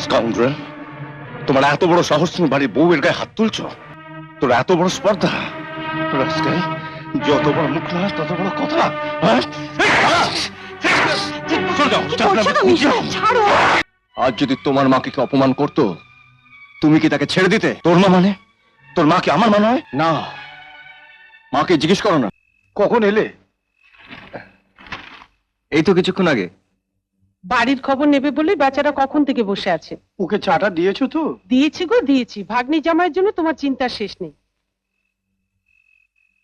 Scoundrel, তোমার এত বড় সাহস, তুমি বাড়ির বউয়ের গায়ে হাত তুলছো? তোর এত বড় স্পর্ধা! যত বড় মুখ না তত বড় কথা। আজ যদি তোমার মাকে অপমান করতো, তুমি কি তাকে ছেড়ে দিতে? তোর মা মানে? তোর মা কি আমার মা নয়? না, মাকে জিজ্ঞেস করো না। কখন এলে? এই তো কিছুক্ষণ আগে। বাড়ির খবর নেবে বলে বেচারা কখন থেকে বসে আছে। ওকে চাটা দিয়েছো তো? দিয়েছি গো, দিয়েছি। ভাগ্নি জামাইয়ের জন্য তোমার চিন্তার শেষ নেই।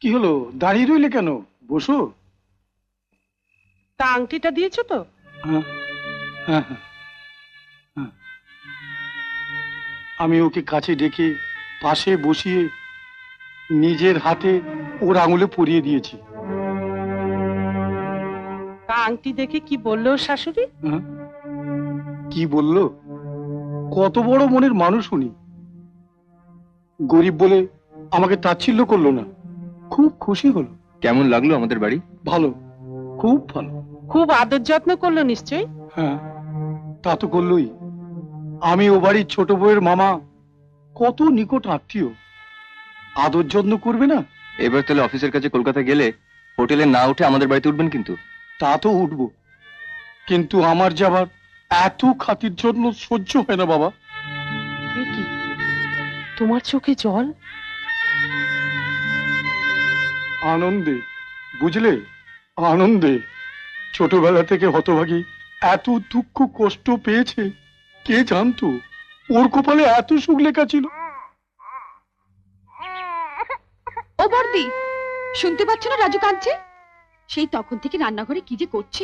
কি হলো, দাঁড়িয়ে রইলে কেন? বসো। তা আংটিটা দিয়েছো তো? হ্যাঁ হ্যাঁ হ্যাঁ। আমি ওকে কাছে ডেকে পাশে বসিয়ে নিজের হাতে ওর আঙুলে পরিয়ে দিয়েছি। তা আংটি দেখে কি বললো শাশুড়ি? কি বললো? কত বড় মনের মানুষ উনি। গরিব বলে আমাকে তাচ্ছিল্য করলো না, খুব খুশি হলো। কেমন লাগলো আমাদের বাড়ি? ভালো, খুব ভালো। খুব আদর যত্ন করলো নিশ্চয়ই? হ্যাঁ, তা তো করলোই। আমি ও বাড়ির ছোট বউয়ের মামা, কত নিকট আত্মীয়, আদর যত্ন করবে না? এবার তাহলে অফিসের কাছে কলকাতা গেলে হোটেলে না উঠে আমাদের বাড়িতে উঠবেন কিন্তু? তা তো উঠবো, কিন্তু আমার যাবার এত খাতির জন্য সহ্য হয় না বাবা। কি তোমার চোখে জল? আনন্দে, বুঝলে, আনন্দে। ছোটবেলা থেকে হতভাগী এত দুঃখ কষ্ট পেয়েছে, কে জানতো ওর কপালে এত সুখ লেখা ছিল। ও বর্দি, শুনতে পাচ্ছ না রাজু কাঁদছে? সেই তখন থেকে রান্নাঘরে কি যে করছে।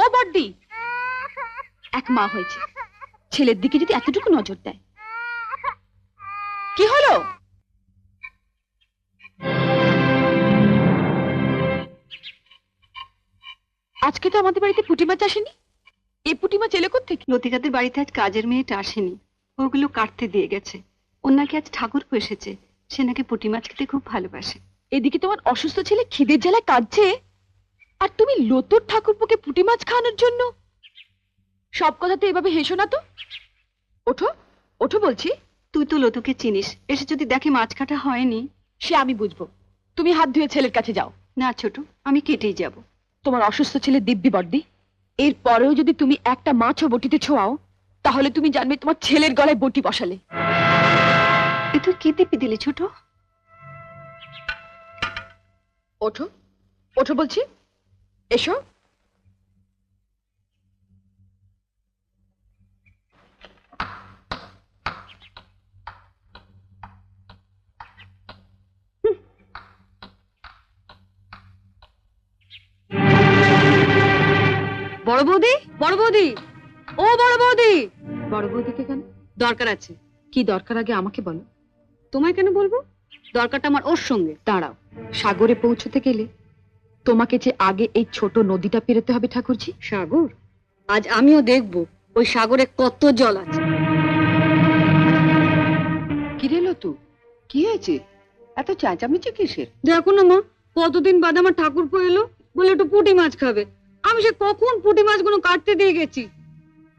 ও বর্দি, এক মা হয়েছে, ছেলের দিকে যদি এতটুকু নজর দেয়। কি হলো? আজকে তো আমাদের বাড়িতে পুঁটি মাছ আসেনি। এই পুঁটি মাছ এলে কোত্থেকে? লতিকাদের বাড়িতে আজ কাজের মেয়েটা আসেনি, ওগুলো কাটতে দিয়ে গেছে। ওর নাকি আজ ঠাকুরপো এসেছে, সে নাকি পুঁটি মাছ খেতে খুব ভালোবাসে। এদিকে তোমার অসুস্থ ছেলে খিদের জ্বালায় কাঁদছে, আর তুমি লতুর ঠাকুরপোকে পুঁটি মাছ খাওয়ানোর জন্য। সব কথাতে এভাবে হেসো না তো। ওঠো ওঠো বলছি। তুই তো লতুকে চিনিস, এসে যদি দেখে মাছ কাটা হয়নি। সে আমি বুঝবো, তুমি হাত ধুয়ে ছেলের কাছে যাও। না ছোট, আমি কেটেই যাব। তোমার অসুস্থ ছেলে দিব্যি বর্দি, এর পরেও যদি তুমি একটা মাছও বটিতে ছোঁয়াও, তাহলে তুমি জানবে তোমার ছেলের গলায় বটি বসালে। এ তুই কি দিবি দিলি ছোট? ওঠো ওঠো বলছি, এসো। বড় বৌদি, বড় বৌদি, ও বড় বৌদি। বড় বৌদিকে কেন? দরকার আছে। কি দরকার আগে আমাকে বলো। তোমায় কেন বলবো? দরকারটা আমার ওর সঙ্গে। দাঁড়াও, সাগরে পৌঁছতে গেলে তোমাকে যে আগে এই ছোট নদীটা পেরোতে হবে ঠাকুরজি। সাগর? আজ আমিও দেখবো ওই সাগরে কত জল আছে। কি রে লতু, কি হয়েছে? এত চেঁচামেচি কিসের? দেখো না মা, কতদিন বাদে আমার ঠাকুরপো এলো, বলে একটু পুঁটি মাছ খাবে। আমি সে কখন পুঁটি মাছগুলো কাটতে দিয়ে গেছি,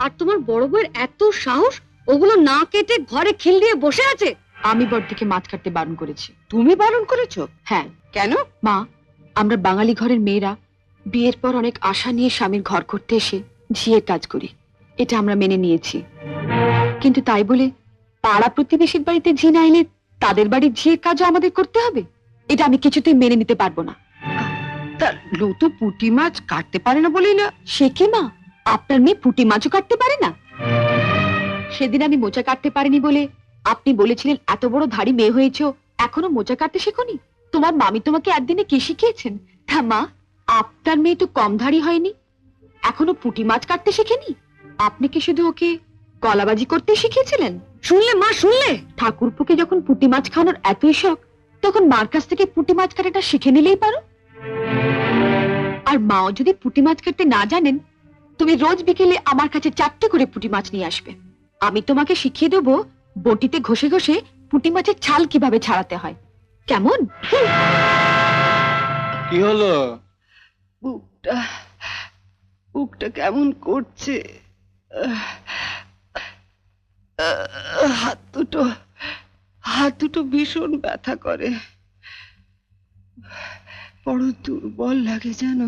আর তোমার বড় বউয়ের এত সাহস, ওগুলো না কেটে ঘরে খিল দিয়ে বসে আছে। আমি বড়দিকে মাছ কাটতে বারণ করেছি। তুমি বারণ করেছো? হ্যাঁ। কেন? মা, আমরা বাঙালি ঘরের মেয়েরা বিয়ের পর অনেক আশা নিয়ে স্বামীর ঘর করতে এসে ঝিয়ের কাজ করি, এটা আমরা মেনে নিয়েছি। কিন্তু তাই বলে পাড়া প্রতিবেশীর বাড়িতে ঝি না এলে তাদের বাড়ির ঝিয়ের কাজও আমাদের করতে হবে? এটা আমি কিছুতেই মেনে নিতে পারবো না। তা লতু পুঁটি মাছ কাটতে পারে না বলেই না? সে কি মা, আপনার মেয়ে পুঁটি মাছও কাটতে পারে না? সেদিন আমি মোচা কাটতে পারিনি বলে আপনি বলেছিলেন এত বড় ধাড়ি মেয়ে হয়েছো, এখনো মোচা কাটতে শেখোনি? তোমার মামি তোমাকে একদিনে কি শিখিয়েছেন? তা মা, আপনার মেয়ে তো কম ধাড়ি হয়নি, এখনো পুঁটি মাছ কাটতে শেখেনি। আপনি কি শুধু ওকে কলাবাজি করতে শিখিয়েছিলেন? শুনলে মা, শুনলে? ঠাকুরপুকে যখন পুঁটি মাছ খাওয়ানোর এতই শখ, তখন মার কাছ থেকে পুঁটি মাছ কাটাটা শিখে নিলেই পারো। আর মাও যদি পুঁটি মাছ কাটতে না জানেন, তুমি রোজ বিকেলে আমার কাছে 4টে করে পুঁটি মাছ নিয়ে আসবে। আমি তোমাকে শিখিয়ে দেবো বটিতে ঘষে ঘষে পুঁটি মাছের ছাল কিভাবে ছাড়াতে হয়। কেমন? কি হলো? বুকটা বুকটা কেমন করছে। হাত দুটো ভীষণ ব্যথা করে, বড় দুর্বল লাগে যেন।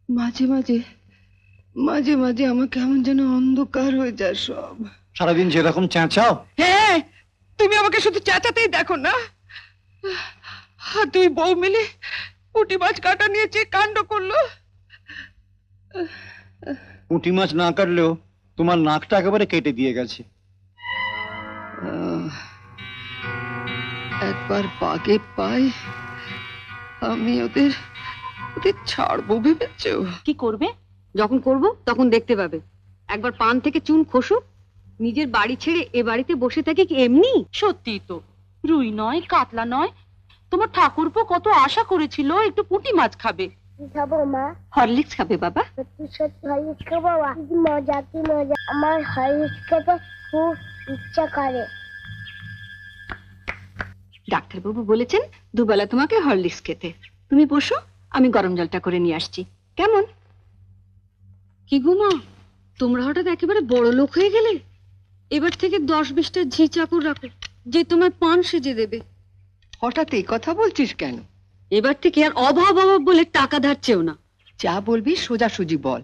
মাঝে মাঝে মাঝে মাঝে আমার কেমন যেন অন্ধকার হয়ে যায় সব। সারাদিন যেরকম চেঁচাও। হ্যাঁ, তুমি আমাকে শুধু চেঁচাতেই দেখো না। আর দুই বউ মিলে পুঁটি মাছ কাটা নিয়ে যে কাণ্ড করলো। পুঁটি মাছ না কাটলেও তোমার নাকটা একেবারে কেটে দিয়ে গেছে। একবার বাগে পাই আমি ওদের ওদের ছাড়বো ভেবেছো? কি করবে? যখন করব তখন দেখতে পাবে। একবার পান থেকে চুন খসুক। নিজের বাড়ি ছেড়ে এ বাড়িতে বসে থাকে কি এমনি? সত্যি তো, রুই নয় কাতলা নয়, তোমার ঠাকুরপো কত আশা করেছিল একটু পুঁটি মাছ খাবে। খাবো মা, হরলিক্স খাবে বাবা? সত্যি সত্যি হরলিক্স খাবো মা। কি মজা কি মজা, আমার হরলিক্স খেতে খুব ইচ্ছা করে। ডাক্তারবাবু বলেছেন দুবেলা তোমাকে হরলিক্স খেতে। তুমি বসো, আমি গরম জলটা করে নিয়ে আসছি। কেমন? কি গো মা, তোমরা হঠাৎ একেবারে বড় লোক হয়ে গেলে। এবার থেকে 10-20টা ঝি চাকর রাখো, যে তোমার পান সেজে দেবে। হঠাৎ এই কথা বলছিস কেন? এবার থেকে আর অভাব অভাব বলে টাকা ধার চেও না। যা বলবি সোজাসুজি বল।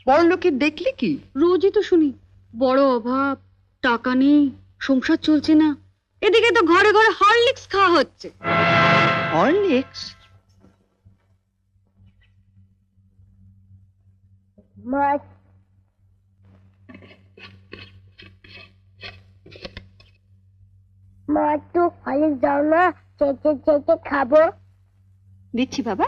বড় লোকের দেখলি কি? রোজই তো শুনি বড় অভাব, টাকা নেই, সংসার চলছে না। এদিকে তো ঘরে ঘরে হরলিক্স খাওয়া হচ্ছে। হরলিক্স? মা, মা একটু হরলিক্স দাও না, চেটে চেটে খাবো। দিচ্ছি বাবা।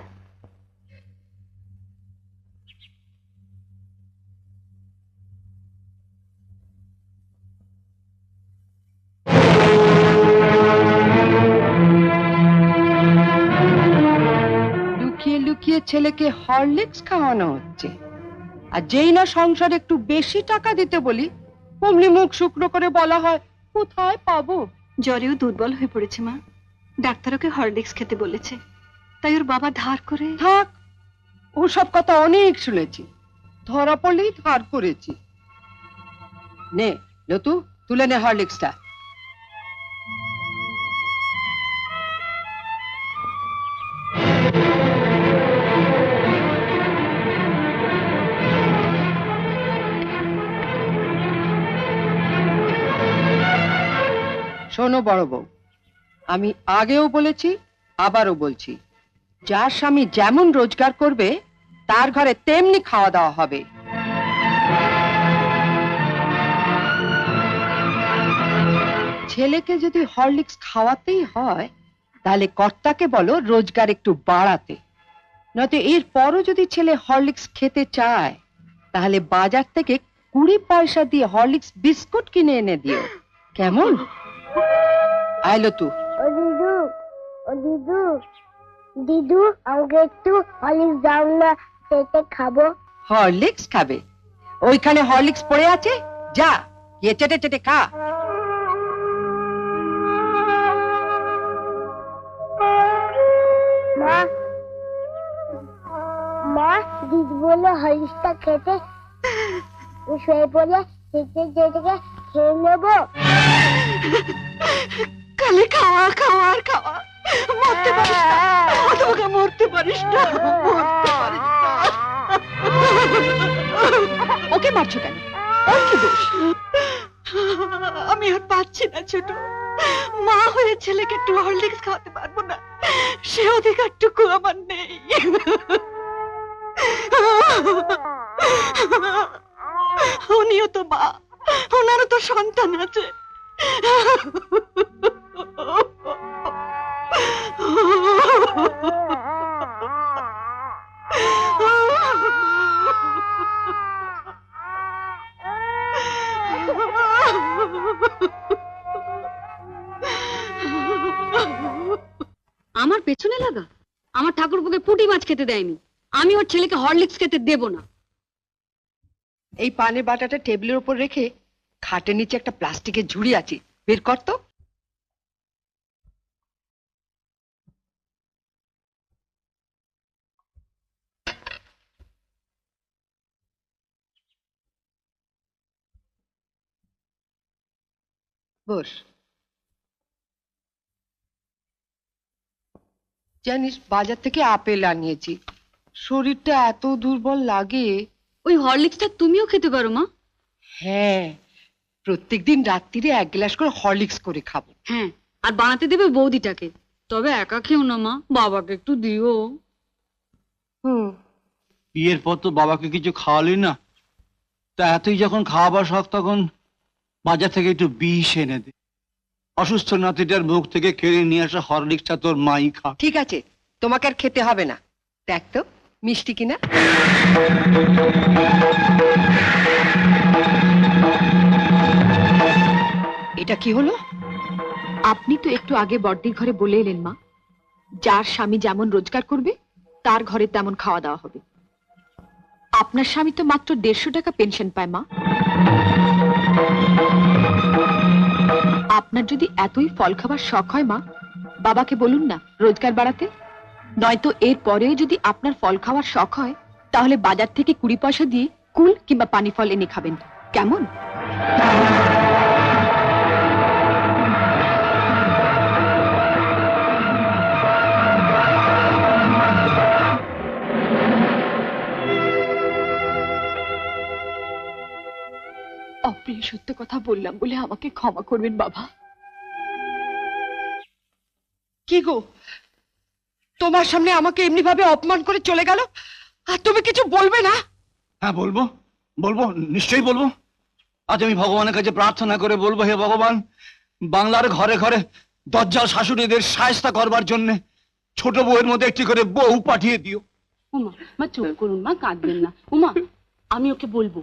লুকিয়ে লুকিয়ে ছেলেকে হরলিক্স খাওয়ানো হচ্ছে, আর যেই না সংসারে একটু বেশি টাকা দিতে বলি অমনি মুখ শুকনো করে বলা হয় কোথায় পাবো। জ্বরেও দুর্বল হয়ে পড়েছে মা, ডাক্তার ওকে হরলিক্স খেতে বলেছে, তাই ওর বাবা ধার করে। থাক, ওসব কথা অনেক শুনেছি, ধরা পড়লেই ধার করেছি। নে লতু, তুলে নে হরলিক্সটা। শোনো বড় বউ, আমি আগেও বলেছি আবারও বলছি, যার স্বামী যেমন রোজগার করবে তার ঘরে তেমনি খাওয়া দাওয়া হবে। ছেলেকে যদি হরলিক্স খাওয়াতেই হয় তাহলে কর্তাকে বলো রোজগার একটু বাড়াতে, নয়তো এর পরও যদি ছেলে হরলিক্স খেতে চায় তাহলে বাজার থেকে 20 পয়সা দিয়ে হরলিক্স বিস্কুট কিনে এনে দিও, কেমন? আইলো তু। ও দিদু, ও দিদু, দিদু আমাকে একটু হরলিক্স দাও না, চেটে খাবো। হরলিক্স খাবে? ওইখানে হরলিক্স পড়ে আছে, যা গিয়ে চেটে চেটে খা। মা, মা দিদি বললো হরলিক্সটা খেতে, শুয়ে পড়ে চেটে চেটে খেয়ে নেবো। খালি খাওয়া খাওয়া আর খাওয়া, মরতে পারিস না, তোমাকে মরতে পারিস না, মরতে পারিস না। ওকে মারছো কেন? ওর কি দোষ? আমি আর পাচ্ছি না ছোট, মা হয়ে ছেলেকে একটু হরলিক্স খাওয়াতে পারবো না, সে অধিকারটুকু আমার নেই। উনিও তো মা, ওনারও তো সন্তান আছে। আমার পেছনে লাগা? আমার ঠাকুরপুকে পুঁটি মাছ খেতে দেয়নি, আমি ওর ছেলেকে হরলিক্স খেতে দেব না। এই পানের বাটাটা টেবিলের উপর রেখে খাটের নিচে একটা প্লাস্টিকের ঝুড়ি আছে, বের কর তো। বস। জানিস, বাজার থেকে আপেল আনিয়েছি, শরীরটা এত দুর্বল লাগে। ওই হরলিক্সটা তুমিও খেতে পারো মা। হ্যাঁ, প্রত্যেকদিন রাত্রিরে 1 গ্লাস করে হরলিক্স করে খাবো। হ্যাঁ, আর বানাতে দেবে বৌদিটাকে। তবে একা খেও না মা, বাবাকে একটু দিও। হুম। বিয়ের পর তো বাবাকে কিছু খাওয়ালি না, তা এতই যখন খাওয়াবার শখ তখন বাজার থেকে একটু বিষ এনে দে। অসুস্থ নাতিটার মুখ থেকে কেড়ে নিয়ে আসা হরলিক্সটা তোর মাই খা। ঠিক আছে, তোমাকে আর খেতে হবে না। দেখ তো মিষ্টি কিনা। এটা কি হলো? আপনি তো একটু আগে বড়দির ঘরে বলে এলেন মা, যার স্বামী যেমন রোজগার করবে তার ঘরে তেমন খাওয়া দাওয়া হবে। আপনার স্বামী তো মাত্র 150 টাকা পেনশন পায় মা। আপনার যদি এতই ফল খাবার শখ হয় মা, বাবাকে বলুন না রোজগার বাড়াতে। নয়তো এর পরেও যদি আপনার ফল খাওয়ার শখ হয়, তাহলে বাজার থেকে 20 পয়সা দিয়ে কুল কিংবা পানি ফল এনে খাবেন, কেমন? অপ্রিয় সত্য কথা বললাম বলে আমাকে ক্ষমা করবেন বাবা। কি গো, তোমার সামনে আমাকে এমনি ভাবে অপমান করে চলে গেল, আর তুমি কিছু বলবে না? হ্যাঁ বলবো, বলবো, নিশ্চয়ই বলবো। আজ আমি ভগবানের কাছে প্রার্থনা করে বলবো, হে ভগবান, বাংলার ঘরে ঘরে দজ্জাল শাশুড়িদের শায়েস্তা করবার জন্য ছোট বউয়ের মধ্যে একটি করে বউ পাঠিয়ে দিও। উমা, মা চুপ করুন মা, কাঁদবেন না। উমা, আমি ওকে বলবো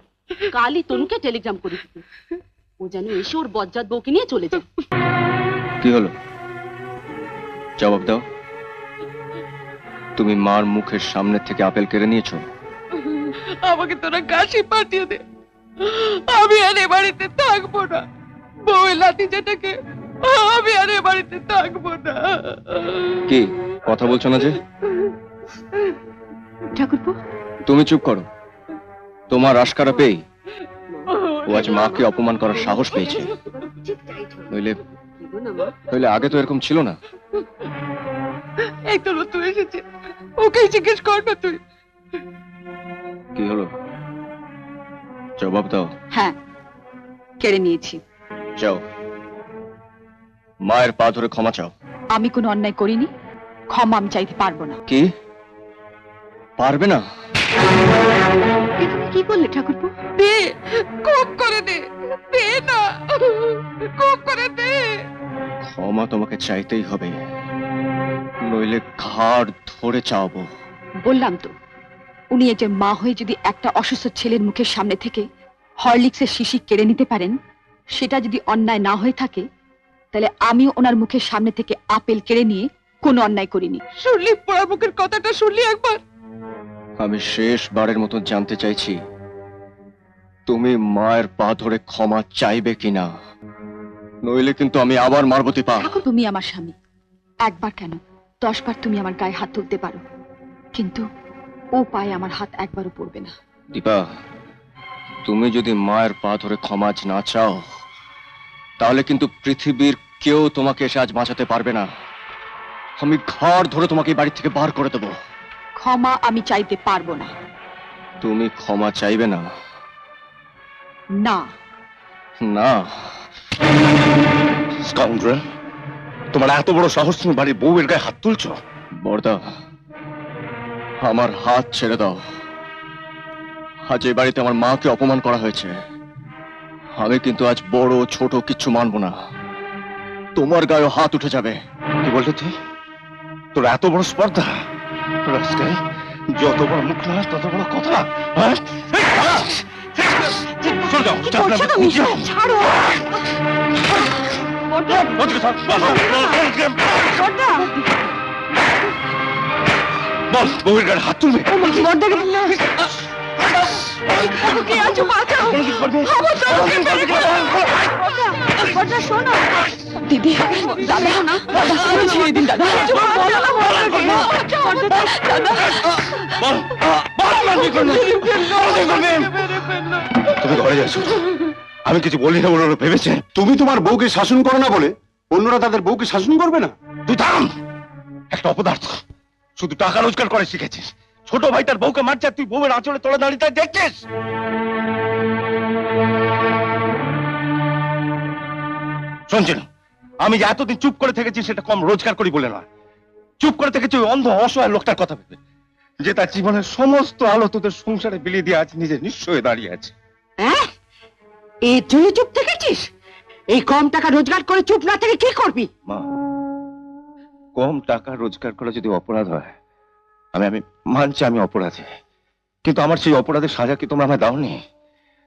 কালই তনুকে টেলিগ্রাম করে দিতে, ও যেন এসে ওর বজ্জাত বউকে নিয়ে চলে যায়। কি হলো, জবাব দাও। তুমি মার মুখের সামনে থেকে আপেল কেড়ে নিয়েছো। আমাকে তোরা কাশি পাঠিয়ে দে, আমি আর এ বাড়িতে থাকবো না। বউয়ের লাতিজাটাকে আমি আর এ বাড়িতে থাকবো না। কি কথা বলছো না যে? ঠাকুরপো, তুমি চুপ করো। তোমার আশকারা পেয়ে ও আজ মাকে অপমান করার সাহস পেয়েছে। নইলে আগে তো এরকম ছিল না। এই তো নতুন এসেছে, ওকেই জিজ্ঞেস কর না তুই। কি হলো, জবাব দাও। হ্যাঁ, কেড়ে নিয়েছি। যাও, মায়ের পা ধরে ক্ষমা চাও। আমি কোনো অন্যায় করিনি, ক্ষমা আমি চাইতে পারবো না। কি পারবে না? এ তুমি কি বললে ঠাকুরপো? দে, খুব করে দে, দে না, খুব করে দে। ক্ষমা তোমাকে চাইতেই হবে, নইলে ঘাড় ধরে চাওবো। বললাম তো, উনি এই যে মা হয়ে যদি একটা অসুস্থ ছেলের মুখের সামনে থেকে হরলিক্সের শিশি কেড়ে নিতে পারেন, সেটা যদি অন্যায় না হয়ে থাকে, তাহলে আমিও ওনার মুখের সামনে থেকে আপেল কেড়ে নিয়ে কোনো অন্যায় করিনি। শুনলি পোড়া মুখের কথাটা? শুনলি একবার? আমি শেষবারের মতো জানতে চাইছি, তুমি মায়ের পা ধরে ক্ষমা চাইবে কিনা, নইলে কিন্তু আমি আবার মারবতি পা। ঠাকুর, তুমি আমার স্বামী, একবার কেন 10 বার তুমি আমার গায়ে হাত তুলতে পারো, কিন্তু ও পায়ে আমার হাত একবারও পড়বে না। দীপা, তুমি যদি মায়ের পা ধরে ক্ষমা না চাও, তাহলে কিন্তু পৃথিবীর কেউ তোমাকে এসে আজ বাঁচাতে পারবে না। আমি ঘর ধরে তোমাকে এই বাড়ি থেকে বার করে দেবো। ক্ষমা আমি চাইতে পারবো না। তুমি ক্ষমা চাইবে না? না। না। স্কাউন্ডার, তোমার এত বড় সাহস, তুমি বাড়ির বউয়ের গায়ে হাত তুলছো? বর্দা, আমার হাত ছেড়ে দাও। আজ এই বাড়িতে আমার মাকে অপমান করা হয়েছে, আমি কিন্তু আজ বড় ছোট কিচ্ছু মানবো না। তোমার গায়ে হাত উঠে যাবে। কি বললি তুই? তোর এত বড় স্পর্ধা? রাস্কাল, যত বড় মুখ না তত বড় কথা। হ্যাঁ? চলে যাও, ছাড়ো। বল, বউয়ের গায়ে হাত তুলবে? দিদি, দাদা, ছেড়ে দিন দাদা। তুমি ঘরে যাচ্ছ, আমি কিছু বলি না বলে ওরা ভেবেছে। তুমি তোমার বউকে শাসন করো না বলে অন্যরা তাদের বউকে শাসন করবে না? তুই থাম! একটা অপদার্থ, শুধু টাকা রোজগার করে শিখেছিস। ছোট ভাই তার বউকে মারছে, আর তুই বউয়ের আঁচলে তোলা দাঁড়িয়ে তাই দেখছিস। শুনছেন, আমি যে এতদিন চুপ করে থেকেছি সেটা কম রোজগার করি বলে নয়। চুপ করে থেকেছি ওই অন্ধ অসহায় লোকটার কথা ভেবে, যে তার জীবনের সমস্ত আলো তোদের সংসারে বিলিয়ে দিয়ে আজ নিজে নিঃস্ব হয়ে দাঁড়িয়ে আছে। এই তুই চুপ থেকেছিস? এই কম টাকা রোজগার করে চুপ না থেকে কি করবি? মা, কম টাকা রোজগার করা যদি অপরাধ হয়, আমি মানছি আমি অপরাধী, কিন্তু আমার সেই অপরাধের সাজা কি তোমরা আমায় দাওনি?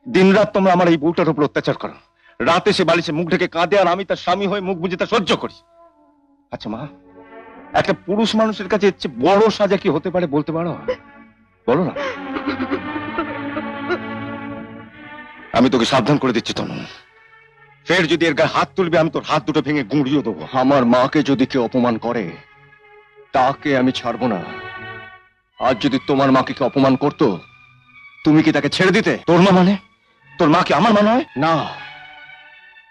দিনরাত তোমরা আমার এই বউটার উপর অত্যাচার করো। রাতে সে বালিশে মুখ ঢেকে কাঁদে, আর আমি তার স্বামী হয়ে মুখ বুজে তা সহ্য করি। আচ্ছা মা, একটা পুরুষ মানুষের কাছে এর চেয়ে বড় সাজা কি হতে পারে বলতে পারো? বলো না। আমি তোকে সাবধান করে দিচ্ছি তনু, ফের যদি এর গায়ে হাত তুলবি আমি তোর হাত দুটো ভেঙে গুঁড়িয়ে দেবো। আমার মাকে যদি কেউ অপমান করে তাকে আমি ছাড়বো না। আজ যদি তোমার মাকে কেউ অপমান করতো, তুমি কি তাকে ছেড়ে দিতে? তোর মা মানে? তোর মা কি আমার মা নয়? না,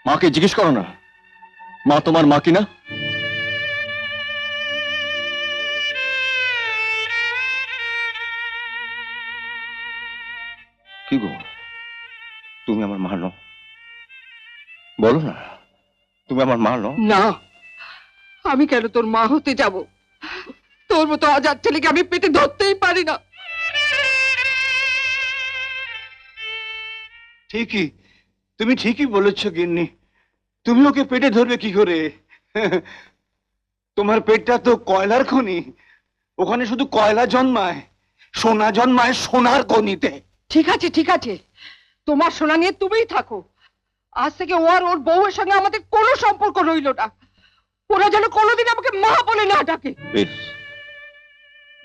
মাকে জিজ্ঞেস করো না, মা তোমার মা কি না? কি গো, তুমি আমার মা নও? বলো না, তুমি আমার মা নও? না, আমি কেন তোর মা হতে যাব? তোর মতো অজাত ছেলেকে আমি পেটে ধরতেই পারি না। ঠিকই, তুমি ঠিকই বলেছ গিন্নি। তুমি ওকে পেটে ধরবে কি করে? তোমার পেটটা তো কয়লার খনি, ওখানে শুধু কয়লা জন্মায়, সোনা জন্মায় সোনার খনিতে। ঠিক আছে, ঠিক আছে, তোমার সোনা নিয়ে তুমিই থাকো। আজ থেকে ও আর ওর বউয়ের সঙ্গে আমাদের কোনো সম্পর্ক রইল না। ওরা যেন কোনোদিন আমাকে মা বলে না ডাকে। বেশ,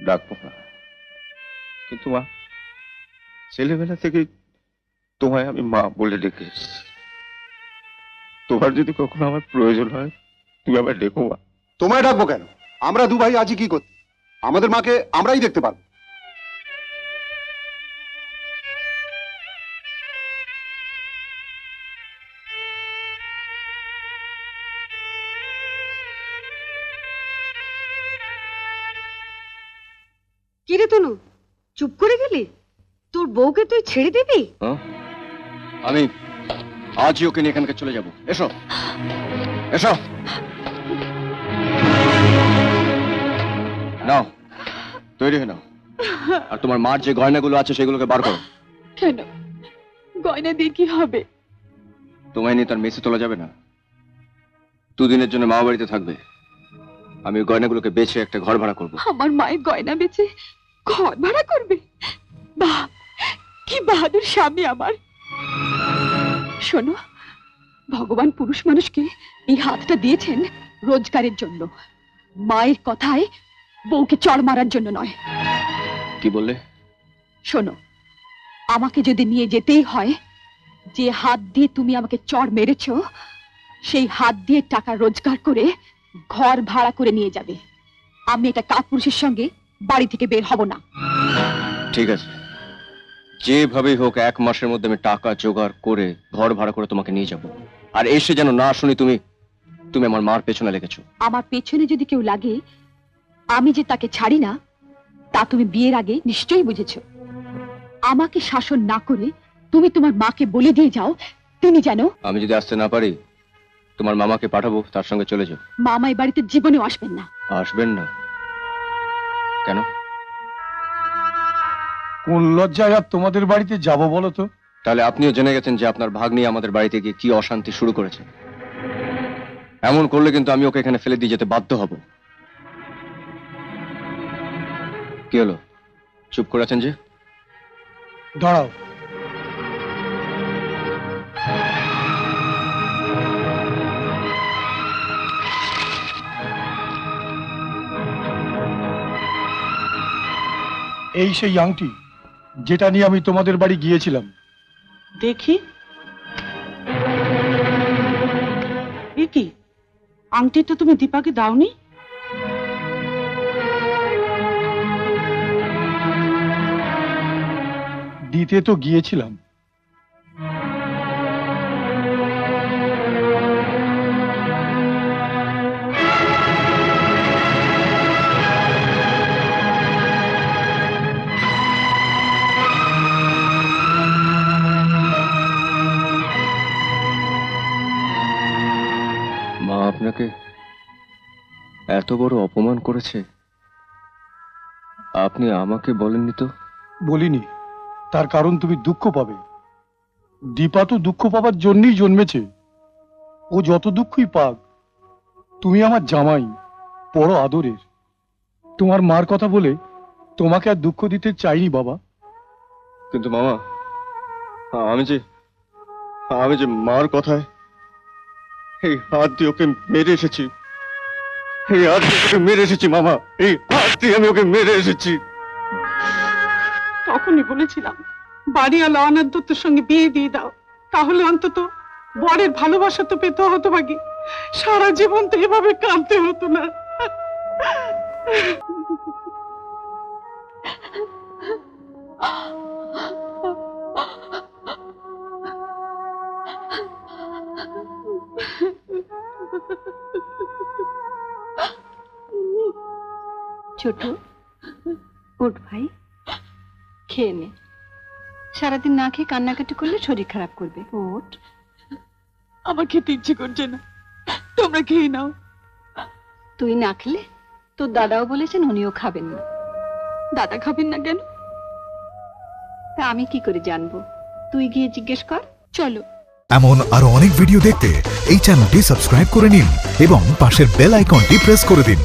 ডাকবো না, কিন্তু মা, ছেলেবেলা থেকে তোমায় আমি মা বলে ডেকে এসেছি। তোমার যদি কখনো আমার প্রয়োজন হয় তুমি আমায় ডেকো মা। তোমায় ডাকবো কেন? আমরা দু ভাই আজই কি করতে? আমাদের মাকে আমরাই দেখতে পারবো। কিরে তনু, চুপ করে গেলি? তোর বউকে তুই ছেড়ে দিবি? আমি আজই ওকে নিয়ে এখানকে চলে যাব। এসো, এসো। নাও, তৈরি হয়ে নাও, আর তোমার মার যে গয়নাগুলো আছে সেগুলোকে বার করো। কেন? গয়না দিয়ে কি হবে? তোমায় নিয়ে তার মেসে তোলা যাবে না। দুদিনের জন্য মা বাড়িতে থাকবে। আমি ওই গয়নাগুলোকে বেচে একটা ঘর ভাড়া করবো। আমার মায়ের গয়না বেচে ঘর ভাড়া করবে? বাহ, কি বাহাদুর স্বামী আমার। শোনো, ভগবান পুরুষ মানুষকে এই হাতটা দিয়েছেন রোজগারের জন্য, মায়ের কথায় বউকে চড় মারার জন্য নয়। কি বললে? শোনো, আমাকে যদি নিয়ে যেতেই হয়, যে হাত দিয়ে তুমি আমাকে চড় মেরেছ সেই হাত দিয়ে টাকা রোজগার করে ঘর ভাড়া করে নিয়ে যাবে। আমি এটা কাপুরুষের সঙ্গে বাড়ি থেকে বের হব না। ঠিক আছে, যেভাবেই হোক 1 মাসের মধ্যে আমি টাকা জোগাড় করে ঘর ভাড়া করে তোমাকে নিয়ে যাব। আর এসে যেন না শুনি তুমি তুমি আমার মার পেছনে লেগেছো। আমার পেছনে যদি কেউ লাগে, আমি যে তাকে ছাড়ি না তা তুমি বিয়ের আগে নিশ্চয়ই বুঝেছো। আমাকে শাসন না করে তুমি তোমার মাকে বলে দিয়ে যাও তিনি যেন। আমি যদি আসতে না পারি তোমার মামাকে পাঠাবো, তার সঙ্গে চলে যাও। মামা এই বাড়িতে জীবনেও আসবেন না। আসবেন না কেন? কোন লজ্জায় আর তোমাদের বাড়িতে যাব বলো তো? তাহলে আপনিও জেনে গেছেন যে আপনার ভাগ্নি আমাদের বাড়িতে গিয়ে কি অশান্তি শুরু করেছে। এমন করলে কিন্তু আমি ওকে এখানে ফেলে দিয়ে যেতে বাধ্য হব। কি হলো, চুপ করে আছেন যে? দাঁড়াও, এই সেই আংটি যেটা নিয়ে আমি তোমাদের বাড়ি গিয়েছিলাম। দেখি, এ কি আংটিটা তুমি দীপাকে দাওনি? দিতে তো গিয়েছিলাম, এত বড় অপমান করেছে, আপনি আমাকে বলেননি তো? বলিনি, তার কারণ তুমি দুঃখ পাবে। দীপা তো দুঃখ পাবার জন্যই জন্মেছে। ও যত দুঃখই পাক, তুমি আমার জামাই, বড় আদরের। তোমার মার কথা বলে তোমাকে আর দুঃখ দিতে চাইনি বাবা। কিন্তু মামা, আমি যে মার কথায় এই হাত দিয়ে ওকে মেরে এসেছি, এই হাত দিয়ে ওকে মেরে এসেছি মামা, এই হাত দিয়ে আমি ওকে মেরে এসেছি। তখনই বলেছিলাম বাড়িওয়ালা অনাথ দত্তের সঙ্গে বিয়ে দিয়ে দাও, তাহলে অন্তত বরের ভালোবাসা তো পেতে হতো বাকি, সারা জীবন তো এভাবে কাঁদতে হতো না। ছোট, ওঠ ভাই, খেয়ে নে। সারাদিন না খেয়ে কান্নাকাটি করলে শরীর খারাপ করবে। ওঠ। আমার খেতে ইচ্ছে করছে না, তোমরা খেয়ে নাও। তুই না খেলে তোর দাদাও বলেছেন উনিও খাবেন না। দাদা খাবেন না কেন? তা আমি কি করে জানবো? তুই গিয়ে জিজ্ঞেস কর। চলো। এমন আরো অনেক ভিডিও দেখতে এই চ্যানেলটি সাবস্ক্রাইব করে নিন এবং পাশের বেল আইকনটি প্রেস করে দিন।